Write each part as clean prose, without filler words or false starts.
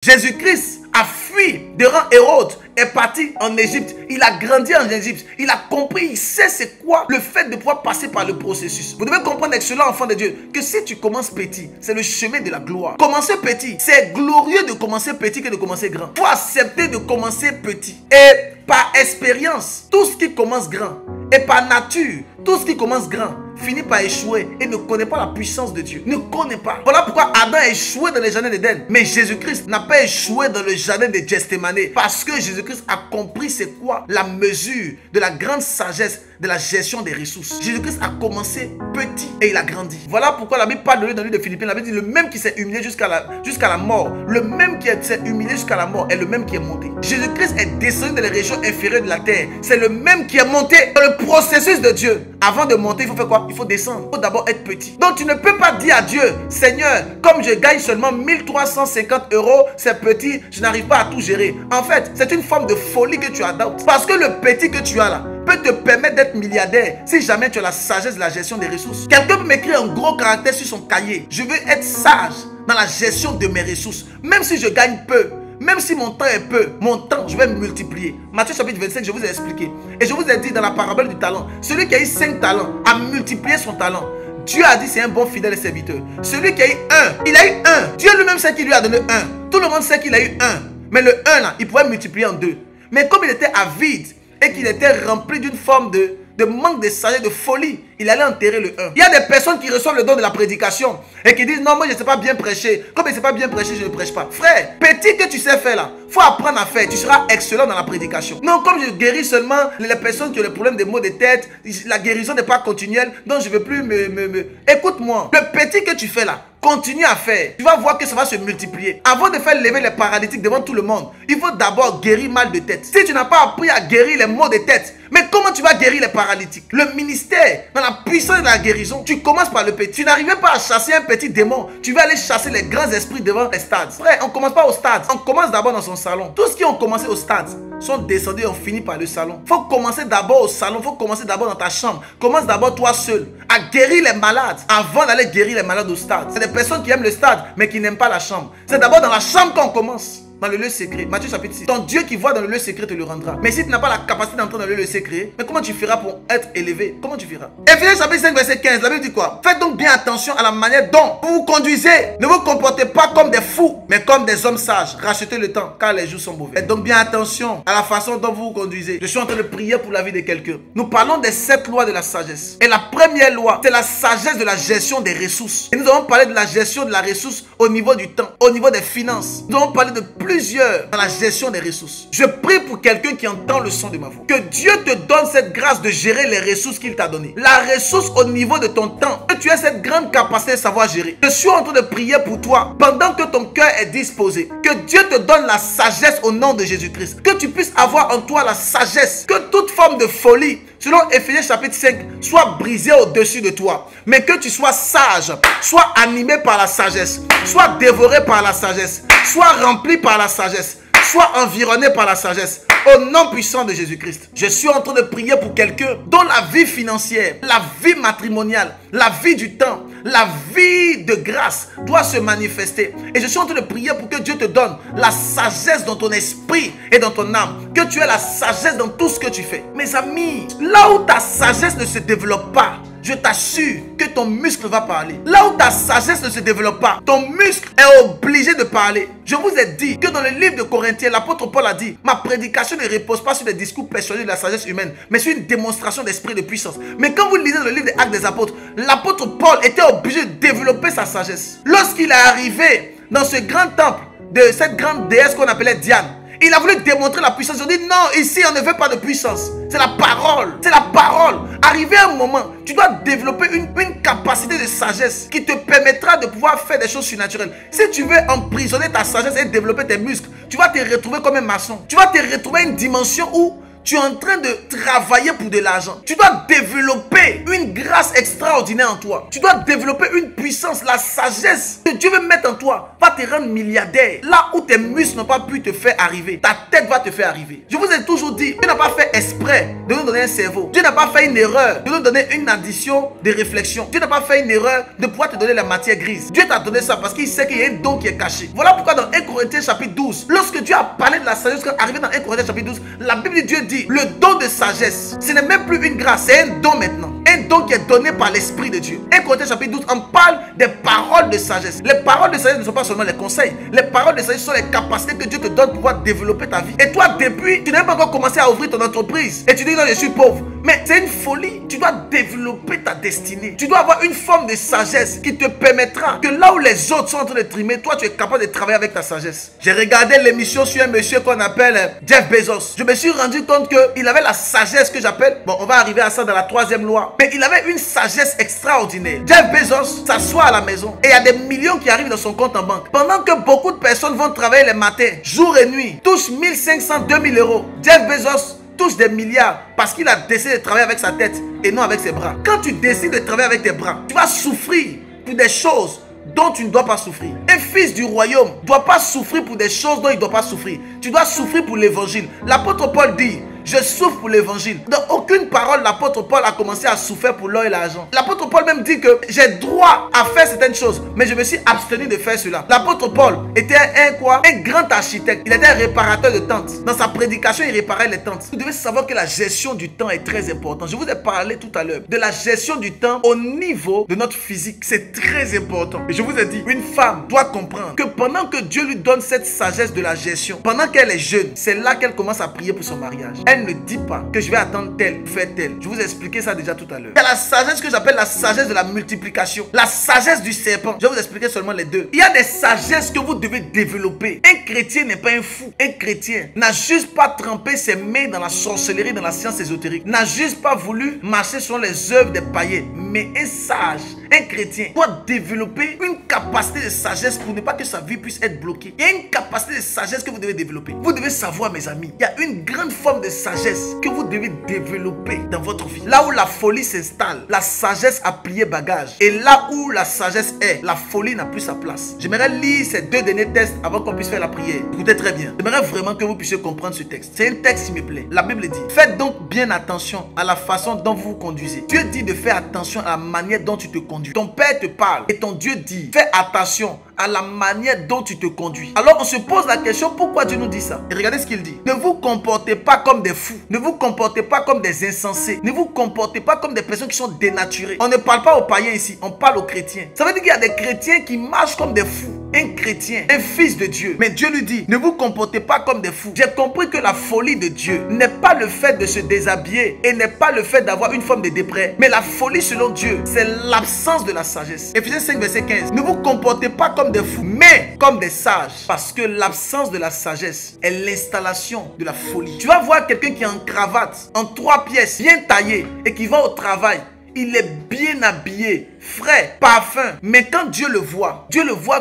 Jésus-Christ a fui devant Hérode, est parti en Égypte. Il a grandi en Égypte. Il a compris, il sait c'est quoi le fait de pouvoir passer par le processus. Vous devez comprendre, excellent enfant de Dieu, que si tu commences petit, c'est le chemin de la gloire. Commencer petit, c'est glorieux de commencer petit que de commencer grand. Il faut accepter de commencer petit. Et par expérience, tout ce qui commence grand, et par nature, tout ce qui commence grand finit par échouer et ne connaît pas la puissance de Dieu. Ne connaît pas. Voilà pourquoi Adam a échoué dans le jardin d'Éden. Mais Jésus-Christ n'a pas échoué dans le jardin de Gethsémane. Parce que Jésus-Christ a compris c'est quoi la mesure de la grande sagesse de la gestion des ressources. Jésus-Christ a commencé petit et il a grandi. Voilà pourquoi la Bible parle de lui dans le livre de Philippiens. La Bible dit le même qui s'est humilié jusqu'à la mort. Le même qui s'est humilié jusqu'à la mort est le même qui est monté. Jésus-Christ est descendu dans les régions inférieures de la terre. C'est le même qui est monté dans le processus de Dieu. Avant de monter, il faut faire quoi? Il faut descendre. Il faut d'abord être petit. Donc tu ne peux pas dire à Dieu, Seigneur, comme je gagne seulement 1350 €, c'est petit, je n'arrive pas à tout gérer. En fait, c'est une forme de folie que tu adoptes. Parce que le petit que tu as là peut te permettre d'être milliardaire si jamais tu as la sagesse de la gestion des ressources. Quelqu'un peut m'écrire un gros caractère sur son cahier. Je veux être sage dans la gestion de mes ressources. Même si je gagne peu, même si mon temps est peu, mon temps, je vais me multiplier. Matthieu chapitre 25, je vous ai expliqué. Et je vous ai dit dans la parabole du talent, celui qui a eu 5 talents a multiplié son talent. Dieu a dit c'est un bon fidèle serviteur. Celui qui a eu 1, il a eu 1. Dieu lui-même sait qu'il lui a donné 1. Tout le monde sait qu'il a eu 1. Mais le 1 là, il pourrait multiplier en 2. Mais comme il était avide et qu'il était rempli d'une forme de manque de sagesse, de folie, il allait enterrer le 1. Il y a des personnes qui reçoivent le don de la prédication et qui disent non, moi je ne sais pas bien prêcher. Comme je ne sais pas bien prêcher, je ne prêche pas. Frère, petit que tu sais faire là, il faut apprendre à faire. Tu seras excellent dans la prédication. Non, comme je guéris seulement les personnes qui ont des problèmes de maux de tête, la guérison n'est pas continuelle, donc je ne veux plus Écoute-moi, le petit que tu fais là, continue à faire. Tu vas voir que ça va se multiplier. Avant de faire lever les paralytiques devant tout le monde, il faut d'abord guérir mal de tête. Si tu n'as pas appris à guérir les maux de tête, mais comment tu vas guérir les paralytiques? Le ministère, dans la puissance de la guérison, tu commences par le petit. Tu n'arrives pas à chasser un petit démon. Tu vas aller chasser les grands esprits devant les stades. Frère, on ne commence pas au stade. On commence d'abord dans son salon. Tous ceux qui ont commencé au stade sont descendus et ont fini par le salon. Il faut commencer d'abord au salon. Il faut commencer d'abord dans ta chambre. Commence d'abord toi seul à guérir les malades avant d'aller guérir les malades au stade. C'est des personnes qui aiment le stade mais qui n'aiment pas la chambre. C'est d'abord dans la chambre qu'on commence. Dans le lieu secret. Matthieu chapitre 6. Ton Dieu qui voit dans le lieu secret te le rendra. Mais si tu n'as pas la capacité d'entrer dans le lieu secret, mais comment tu feras pour être élevé? Comment tu feras? Éphésiens chapitre 5 verset 15. La Bible dit quoi? Faites donc bien attention à la manière dont vous vous conduisez. Ne vous comportez pas comme des fous, mais comme des hommes sages. Rachetez le temps, car les jours sont mauvais. Faites donc bien attention à la façon dont vous vous conduisez. Je suis en train de prier pour la vie de quelqu'un. Nous parlons des 7 lois de la sagesse. Et la première loi, c'est la sagesse de la gestion des ressources. Et nous avons parlé de la gestion de la ressource au niveau du temps, au niveau des finances. Nous avons parlé de plusieurs dans la gestion des ressources. Je prie pour quelqu'un qui entend le son de ma voix. Que Dieu te donne cette grâce de gérer les ressources qu'il t'a données. La ressource au niveau de ton temps. Que tu aies cette grande capacité de savoir gérer. Je suis en train de prier pour toi pendant que ton cœur est disposé. Que Dieu te donne la sagesse au nom de Jésus-Christ. Que tu puisses avoir en toi la sagesse. Que toute forme de folie, selon Éphésiens chapitre 5, soit brisée au-dessus de toi. Mais que tu sois sage, sois animé par la sagesse, sois dévoré par la sagesse, sois rempli par la sagesse, sois environné par la sagesse. Au nom puissant de Jésus-Christ. Je suis en train de prier pour quelqu'un dont la vie financière, la vie matrimoniale, la vie du temps, la vie de grâce doit se manifester. Et je suis en train de prier pour que Dieu te donne la sagesse dans ton esprit et dans ton âme. Que tu aies la sagesse dans tout ce que tu fais. Mes amis, là où ta sagesse ne se développe pas, je t'assure que ton muscle va parler. Là où ta sagesse ne se développe pas, ton muscle est obligé de parler. Je vous ai dit que dans le livre de Corinthiens, l'apôtre Paul a dit: ma prédication ne repose pas sur des discours persuadés de la sagesse humaine, mais sur une démonstration d'esprit de puissance. Mais quand vous lisez dans le livre des Actes des Apôtres, l'apôtre Paul était obligé de développer sa sagesse. Lorsqu'il est arrivé dans ce grand temple de cette grande déesse qu'on appelait Diane, il a voulu démontrer la puissance. Il dit non, ici on ne veut pas de puissance. C'est la parole. C'est la parole. Arrivé à un moment, tu dois développer une capacité de sagesse qui te permettra de pouvoir faire des choses surnaturelles. Si tu veux emprisonner ta sagesse et développer tes muscles, tu vas te retrouver comme un maçon. Tu vas te retrouver à une dimension où Tu es en train de travailler pour de l'argent. Tu dois développer une grâce extraordinaire en toi. Tu dois développer une puissance, la sagesse que Dieu veut mettre en toi va te rendre milliardaire. Là où tes muscles n'ont pas pu te faire arriver, ta tête va te faire arriver. Je vous ai toujours dit, Dieu n'a pas fait exprès de nous donner un cerveau. Dieu n'a pas fait une erreur de nous donner une addition de réflexion. Dieu n'a pas fait une erreur de pouvoir te donner la matière grise. Dieu t'a donné ça parce qu'il sait qu'il y a un don qui est caché. Voilà pourquoi dans 1 Corinthiens chapitre 12, lorsque Dieu a parlé de la sagesse, quand arrivé dans 1 Corinthiens chapitre 12, la Bible de Dieu dit, le don de sagesse, ce n'est même plus une grâce, c'est un don maintenant. Un don qui est donné par l'Esprit de Dieu. 1 Corinthiens chapitre 12, on parle des paroles de sagesse. Les paroles de sagesse ne sont pas seulement les conseils. Les paroles de sagesse sont les capacités que Dieu te donne pour pouvoir développer ta vie. Et toi, depuis, tu n'as pas encore commencé à ouvrir ton entreprise. Et tu dis non, je suis pauvre. Mais c'est une folie. Tu dois développer ta destinée. Tu dois avoir une forme de sagesse qui te permettra que là où les autres sont en train de trimer, toi, tu es capable de travailler avec ta sagesse. J'ai regardé l'émission sur un monsieur qu'on appelle Jeff Bezos. Je me suis rendu compte qu'il avait la sagesse que j'appelle, bon, on va arriver à ça dans la 3e loi, mais il avait une sagesse extraordinaire. Jeff Bezos s'assoit à la maison et il y a des millions qui arrivent dans son compte en banque. Pendant que beaucoup de personnes vont travailler les matins, jour et nuit, touchent 1500, 2000 euros. Jeff Bezos touche des milliards parce qu'il a décidé de travailler avec sa tête et non avec ses bras. Quand tu décides de travailler avec tes bras, tu vas souffrir pour des choses dont tu ne dois pas souffrir. Un fils du royaume ne doit pas souffrir pour des choses dont il ne doit pas souffrir. Tu dois souffrir pour l'évangile. L'apôtre Paul dit, je souffre pour l'évangile. Dans aucune parole, l'apôtre Paul a commencé à souffrir pour l'or et l'argent. L'apôtre Paul même dit que j'ai droit à faire certaines choses, mais je me suis abstenu de faire cela. L'apôtre Paul était un grand architecte. Il était un réparateur de tentes. Dans sa prédication, il réparait les tentes. Vous devez savoir que la gestion du temps est très importante. Je vous ai parlé tout à l'heure de la gestion du temps au niveau de notre physique. C'est très important. Et je vous ai dit, une femme doit comprendre que pendant que Dieu lui donne cette sagesse de la gestion, pendant qu'elle est jeune, c'est là qu'elle commence à prier pour son mariage. Elle ne dit pas que je vais attendre tel, faire tel. Je vous ai expliqué ça déjà tout à l'heure. Il y a la sagesse que j'appelle la sagesse de la multiplication. La sagesse du serpent. Je vais vous expliquer seulement les deux. Il y a des sagesses que vous devez développer. Un chrétien n'est pas un fou. Un chrétien n'a juste pas trempé ses mains dans la sorcellerie, dans la science ésotérique. N'a juste pas voulu marcher sur les œuvres des païens. Mais un sage, un chrétien doit développer une capacité de sagesse pour ne pas que sa vie puisse être bloquée. Il y a une capacité de sagesse que vous devez développer. Vous devez savoir, mes amis, il y a une grande forme de sagesse que vous devez développer dans votre vie. Là où la folie s'installe, la sagesse a plié bagage. Et là où la sagesse est, la folie n'a plus sa place. J'aimerais lire ces 2 derniers textes avant qu'on puisse faire la prière. Écoutez très bien. J'aimerais vraiment que vous puissiez comprendre ce texte. C'est un texte qui me plaît. La Bible dit, faites donc bien attention à la façon dont vous vous conduisez. Dieu dit de faire attention à la manière dont tu te conduis. Ton Père te parle et ton Dieu dit, fais attention à la manière dont tu te conduis. Alors on se pose la question, pourquoi Dieu nous dit ça? Et regardez ce qu'il dit. Ne vous comportez pas comme des fous. Ne vous comportez pas comme des insensés. Ne vous comportez pas comme des personnes qui sont dénaturées. On ne parle pas aux païens ici, on parle aux chrétiens. Ça veut dire qu'il y a des chrétiens qui marchent comme des fous. Un chrétien, un fils de Dieu. Mais Dieu lui dit, ne vous comportez pas comme des fous. J'ai compris que la folie de Dieu n'est pas le fait de se déshabiller et n'est pas le fait d'avoir une forme de déprès. Mais la folie selon Dieu, c'est l'absence de la sagesse. Éphésiens 5 verset 15. Ne vous comportez pas comme des fous, mais comme des sages. Parce que l'absence de la sagesse est l'installation de la folie. Tu vas voir quelqu'un qui est en cravate, en 3 pièces, bien taillé et qui va au travail. Il est bien habillé, frais, parfum. Mais quand Dieu le voit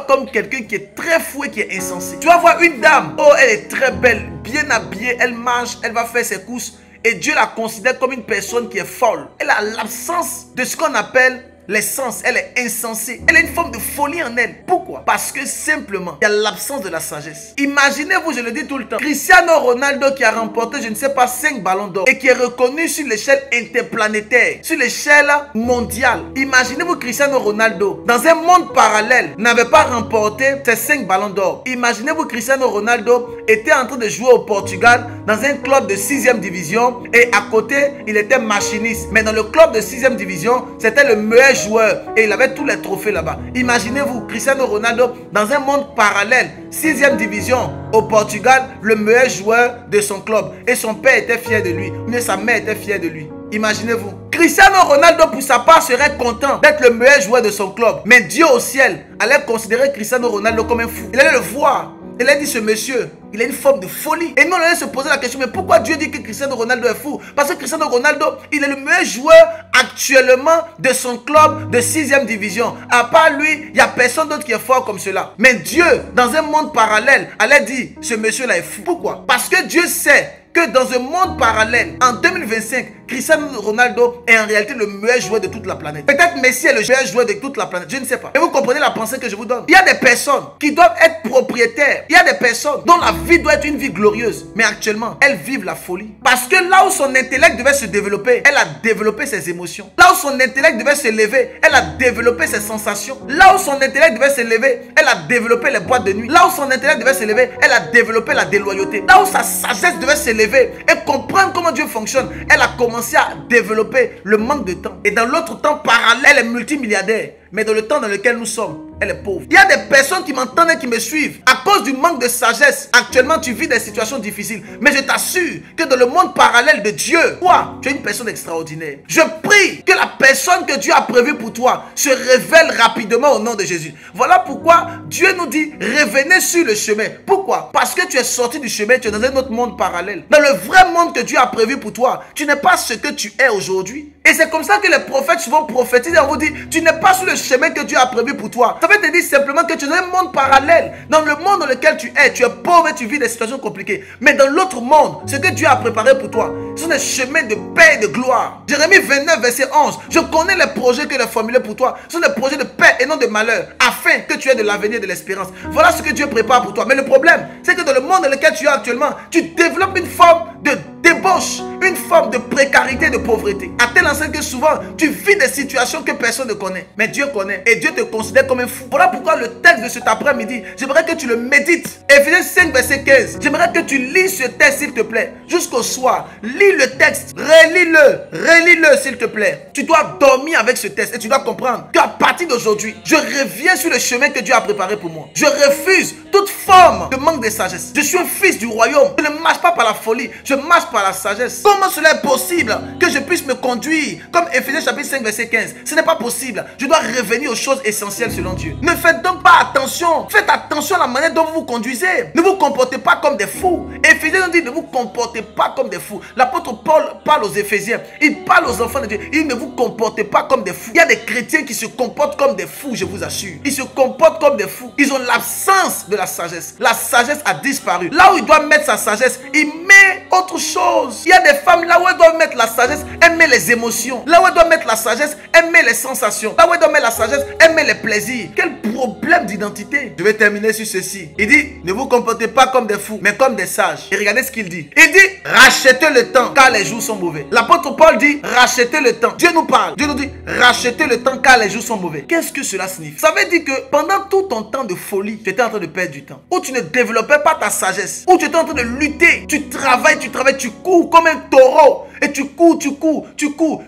comme quelqu'un qui est très fou et qui est insensé. Tu vas voir une dame, oh elle est très belle, bien habillée, elle mange, elle va faire ses courses. Et Dieu la considère comme une personne qui est folle. Elle a l'absence de ce qu'on appelle l'essence, elle est insensée. Elle a une forme de folie en elle. Pourquoi? Parce que simplement, il y a l'absence de la sagesse. Imaginez-vous, je le dis tout le temps, Cristiano Ronaldo qui a remporté, je ne sais pas, 5 ballons d'or et qui est reconnu sur l'échelle interplanétaire, sur l'échelle mondiale. Imaginez-vous Cristiano Ronaldo, dans un monde parallèle, n'avait pas remporté ces 5 ballons d'or. Imaginez-vous Cristiano Ronaldo était en train de jouer au Portugal dans un club de 6e division et à côté, il était machiniste. Mais dans le club de 6e division, c'était le meilleur joueur et il avait tous les trophées là-bas. Imaginez-vous Cristiano Ronaldo dans un monde parallèle, 6e division au Portugal, le meilleur joueur de son club et son père était fier de lui, mais sa mère était fière de lui. Imaginez-vous. Cristiano Ronaldo pour sa part serait content d'être le meilleur joueur de son club, mais Dieu au ciel allait considérer Cristiano Ronaldo comme un fou. Il allait le voir. Il a dit, ce monsieur, il a une forme de folie. Et nous, on allait se poser la question, mais pourquoi Dieu dit que Cristiano Ronaldo est fou? Parce que Cristiano Ronaldo, il est le meilleur joueur actuellement de son club de 6e division. À part lui, il n'y a personne d'autre qui est fort comme cela. Mais Dieu, dans un monde parallèle, allait dire, ce monsieur-là est fou. Pourquoi? Parce que Dieu sait que dans un monde parallèle, en 2025, Cristiano Ronaldo est en réalité le meilleur joueur de toute la planète. Peut-être Messi est le meilleur joueur de toute la planète, je ne sais pas. Mais vous comprenez la pensée que je vous donne. Il y a des personnes qui doivent être propriétaires. Il y a des personnes dont la vie doit être une vie glorieuse. Mais actuellement, elles vivent la folie. Parce que là où son intellect devait se développer, elle a développé ses émotions. Là où son intellect devait se lever, elle a développé ses sensations. Là où son intellect devait se lever, elle a développé les boîtes de nuit. Là où son intellect devait se lever, elle a développé la déloyauté. Là où sa sagesse devait se lever et comprendre comment Dieu fonctionne, elle a commencé à développer le manque de temps. Et dans l'autre temps parallèle, elle est multimilliardaire. Mais dans le temps dans lequel nous sommes, elle est pauvre. Il y a des personnes qui m'entendent et qui me suivent. À cause du manque de sagesse, actuellement tu vis des situations difficiles. Mais je t'assure que dans le monde parallèle de Dieu, toi, tu es une personne extraordinaire. Je prie que la personne que Dieu a prévue pour toi se révèle rapidement au nom de Jésus. Voilà pourquoi Dieu nous dit, revenez sur le chemin. Pourquoi? Parce que tu es sorti du chemin, tu es dans un autre monde parallèle. Dans le vrai monde que Dieu a prévu pour toi, tu n'es pas ce que tu es aujourd'hui. Et c'est comme ça que les prophètes souvent prophétisent et on vous dit, tu n'es pas sur le chemin que Dieu a prévu pour toi. Ça veut te dire simplement que tu es dans un monde parallèle. Dans le monde dans lequel tu es pauvre et tu vis des situations compliquées. Mais dans l'autre monde, ce que Dieu a préparé pour toi, ce sont des chemins de paix et de gloire. Jérémie 29, verset 11. Je connais les projets que j'ai formulés pour toi. Ce sont des projets de paix et non de malheur, afin que tu aies de l'avenir et de l'espérance. Voilà ce que Dieu prépare pour toi. Mais le problème, c'est que dans le monde dans lequel tu es actuellement, tu développes une forme de débauche, une forme de précarité, de pauvreté. À tel enseigne que souvent, tu vis des situations que personne ne connaît. Mais Dieu connaît et Dieu te considère comme un fou. Voilà pourquoi le texte de cet après-midi, j'aimerais que tu le médites. Éphésiens 5, verset 15. J'aimerais que tu lis ce texte, s'il te plaît, jusqu'au soir. Lis le texte, relis-le, s'il te plaît. Tu dois dormir avec ce texte et tu dois comprendre qu'à partir d'aujourd'hui, je reviens sur le chemin que Dieu a préparé pour moi. Je refuse toute forme de manque de sagesse. Je suis un fils du royaume. Je ne marche pas par la folie, je marche par la sagesse. Comment cela est possible que je puisse me conduire comme Éphésiens chapitre 5 verset 15? Ce n'est pas possible. Je dois revenir aux choses essentielles selon Dieu. Ne faites donc pas attention. Faites attention à la manière dont vous vous conduisez. Ne vous comportez pas comme des fous. Éphésiens nous dit ne vous comportez pas comme des fous. L'apôtre Paul parle aux Éphésiens. Il parle aux enfants de Dieu. Il dit ne vous comportez pas comme des fous. Il y a des chrétiens qui se comportent comme des fous, je vous assure. Ils se comportent comme des fous. Ils ont l'absence de la sagesse. La sagesse a disparu. Là où il doit mettre sa sagesse, il met autre chose. Il y a des femmes là où elles doivent mettre la sagesse, elles mettent les émotions. Là où elles doivent mettre la sagesse, elles mettent les sensations. Là où elles doivent mettre la sagesse, elles mettent les plaisirs. Quel problème d'identité. Je vais terminer sur ceci. Il dit, ne vous comportez pas comme des fous, mais comme des sages. Et regardez ce qu'il dit. Il dit, rachetez le temps, car les jours sont mauvais. L'apôtre Paul dit, rachetez le temps. Dieu nous parle. Dieu nous dit, rachetez le temps, car les jours sont mauvais. Qu'est-ce que cela signifie? Ça veut dire que pendant tout ton temps de folie, tu étais en train de perdre du temps. Où tu ne développais pas ta sagesse. Où tu étais en train de lutter. Tu travailles, tu cours comme un taureau. Et tu cours.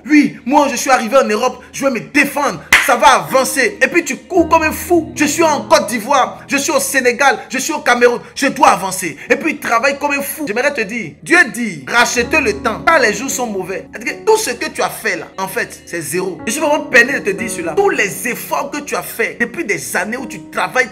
Oui, moi je suis arrivé en Europe, je vais me défendre. Ça va avancer. Et puis tu cours comme un fou. Je suis en Côte d'Ivoire, je suis au Sénégal, je suis au Cameroun. Je dois avancer. Et puis il travaille comme un fou. J'aimerais te dire, Dieu dit, rachetez le temps, car les jours sont mauvais. Tout ce que tu as fait là, en fait, c'est zéro. Je suis vraiment peiné de te dire cela. Tous les efforts que tu as fait depuis des années où tu travailles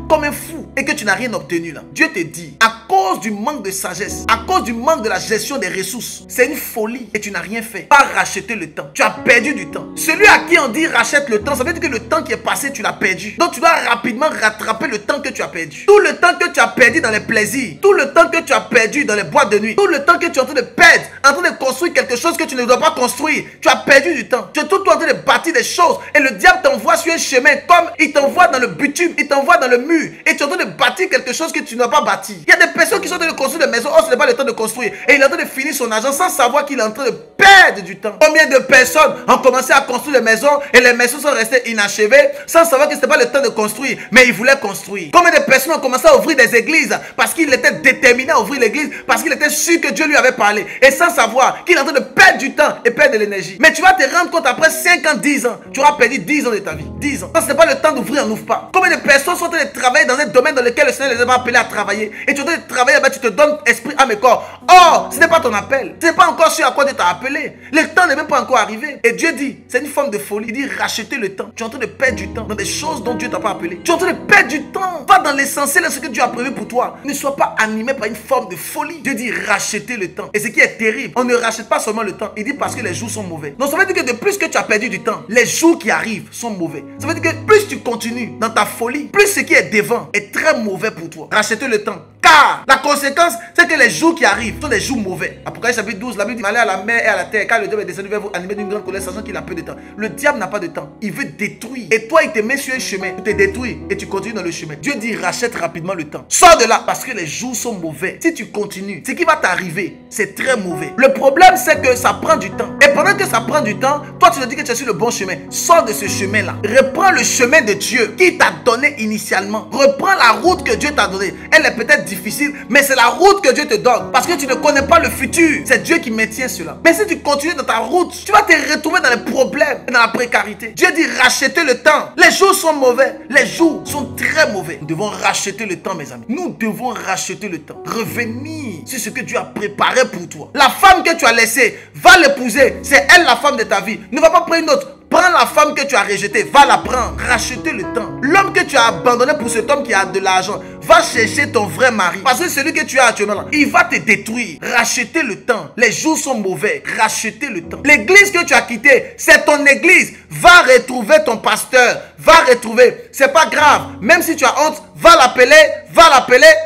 comme un fou et que tu n'as rien obtenu là. Dieu te dit, à cause du manque de sagesse, à cause du manque de la gestion des ressources, c'est une folie et tu n'as rien fait. Pas racheter le temps. Tu as perdu du temps. Celui à qui on dit rachète le temps, ça veut dire que le temps qui est passé, tu l'as perdu. Donc tu dois rapidement rattraper le temps que tu as perdu. Tout le temps que tu as perdu dans les plaisirs, tout le temps que tu as perdu dans les boîtes de nuit, tout le temps que tu es en train de perdre, en train de construire quelque chose que tu ne dois pas construire, tu as perdu du temps. Tu es tout le temps en train de bâtir des choses et le diable t'envoie sur un chemin comme il t'envoie dans le bitume, il t'envoie dans le mur et tu es en train de bâtir quelque chose que tu n'as pas bâti. Il y a des personnes qui sont en train de construire des maisons, oh ce n'est pas le temps de construire et il est en train de finir son argent sans savoir qu'il est en train de perdre du temps. Combien de personnes ont commencé à construire des maisons et les maisons sont restées inachevées sans savoir que ce n'était pas le temps de construire, mais ils voulaient construire. Combien de personnes ont commencé à ouvrir des églises parce qu'il était déterminé à ouvrir l'église, parce qu'il était sûr que Dieu lui avait parlé et sans savoir qu'il est en train de perdre du temps et perdre de l'énergie. Mais tu vas te rendre compte après 5 ans, 10 ans, tu auras perdu 10 ans de ta vie. 10 ans. Quand ce n'est pas le temps d'ouvrir, on n'ouvre pas. Combien de personnes sont en train de travailler dans un domaine dans lequel le Seigneur les a appelés à travailler et tu es en train de travailler, ben, tu te donnes esprit, âme et corps. Or, ce n'est pas ton appel. Ce n'est pas encore ce à quoi Dieu t'a appelé. Le temps n'est même pas encore arrivé. Et Dieu dit, c'est une forme de folie. Il dit, rachetez le temps. Tu es en train de perdre du temps dans des choses dont Dieu t'a pas appelé. Tu es en train de perdre du temps. Va dans l'essentiel de ce que Dieu a prévu pour toi. Ne sois pas animé par une forme de folie. Dieu dit, rachetez le temps. Et ce qui est terrible, on ne rachète pas seulement le temps. Il dit parce que les jours sont mauvais. Donc ça veut dire que de plus que tu as perdu du temps, les jours qui arrivent sont mauvais. Ça veut dire que plus tu continues dans ta folie, plus ce qui est devant est très mauvais pour toi. Rachetez le temps. Car la conséquence, c'est que les jours qui arrivent arrivent sont des jours mauvais. Apocalypse chapitre 12, la Bible dit, allez à la mer et à la terre, car le diable est descendu vers vous, animé d'une grande colère, sachant qu'il a peu de temps. Le diable n'a pas de temps. Il veut détruire. Et toi, il te met sur un chemin pour te détruire et tu continues dans le chemin. Dieu dit, rachète rapidement le temps. Sors de là parce que les jours sont mauvais. Si tu continues, ce qui va t'arriver, c'est très mauvais. Le problème, c'est que ça prend du temps. Et pendant que ça prend du temps, toi, tu te dis que tu es sur le bon chemin. Sors de ce chemin-là. Reprends le chemin de Dieu qui t'a donné initialement. Reprends la route que Dieu t'a donnée. Elle est peut-être difficile, mais c'est la route que Dieu te donne. Parce que tu ne connais pas le futur. C'est Dieu qui maintient cela. Mais si tu continues dans ta route, tu vas te retrouver dans les problèmes et dans la précarité. Dieu dit rachetez le temps. Les jours sont mauvais. Les jours sont très mauvais. Nous devons racheter le temps, mes amis. Nous devons racheter le temps. Revenir sur ce que Dieu a préparé pour toi. La femme que tu as laissée, va l'épouser. C'est elle la femme de ta vie. Ne va pas prendre une autre. Prends la femme que tu as rejetée, va la prendre. Racheter le temps. L'homme que tu as abandonné pour cet homme qui a de l'argent, va chercher ton vrai mari. Parce que celui que tu as actuellement là, il va te détruire. Racheter le temps. Les jours sont mauvais. Racheter le temps. L'église que tu as quittée, c'est ton église. Va retrouver ton pasteur. Va retrouver. C'est pas grave. Même si tu as honte, va l'appeler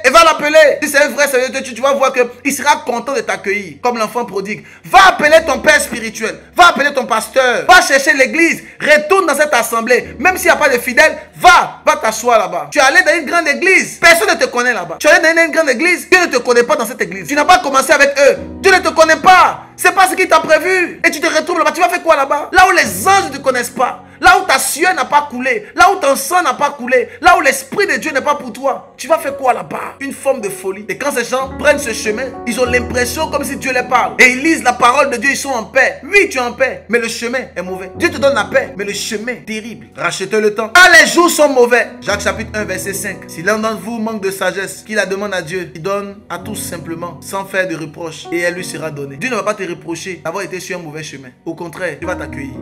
et va l'appeler. Si c'est un vrai Seigneur, tu vas voir qu'il sera content de t'accueillir comme l'enfant prodigue. Va appeler ton père spirituel. Va appeler ton pasteur. Va chercher l'église. Retourne dans cette assemblée. Même s'il n'y a pas de fidèles, va t'asseoir là-bas. Tu es allé dans une grande église. Personne ne te connaît là-bas. Tu es allé dans une grande église. Dieu ne te connaît pas dans cette église. Tu n'as pas commencé avec eux. Dieu ne te connaît pas. C'est pas ce qu'il t'a prévu. Et tu te retrouves là-bas. Tu vas faire quoi là-bas? Là où les anges ne te connaissent pas. Là où ta sueur n'a pas coulé. Là où ton sang n'a pas coulé. Là où l'esprit de Dieu n'est pas pour toi. Tu vas faire quoi là-bas? Une forme de folie. Et quand ces gens prennent ce chemin, ils ont l'impression comme si Dieu les parle. Et ils lisent la parole de Dieu, ils sont en paix. Oui, tu es en paix, mais le chemin est mauvais. Dieu te donne la paix, mais le chemin est terrible. Rachetez le temps. Ah, les jours sont mauvais. Jacques chapitre 1, verset 5. Si l'un d'entre vous manque de sagesse, qu'il la demande à Dieu, il donne à tous simplement, sans faire de reproches, et elle lui sera donnée. Dieu ne va pas te reprocher d'avoir été sur un mauvais chemin. Au contraire, Dieu va t'accueillir.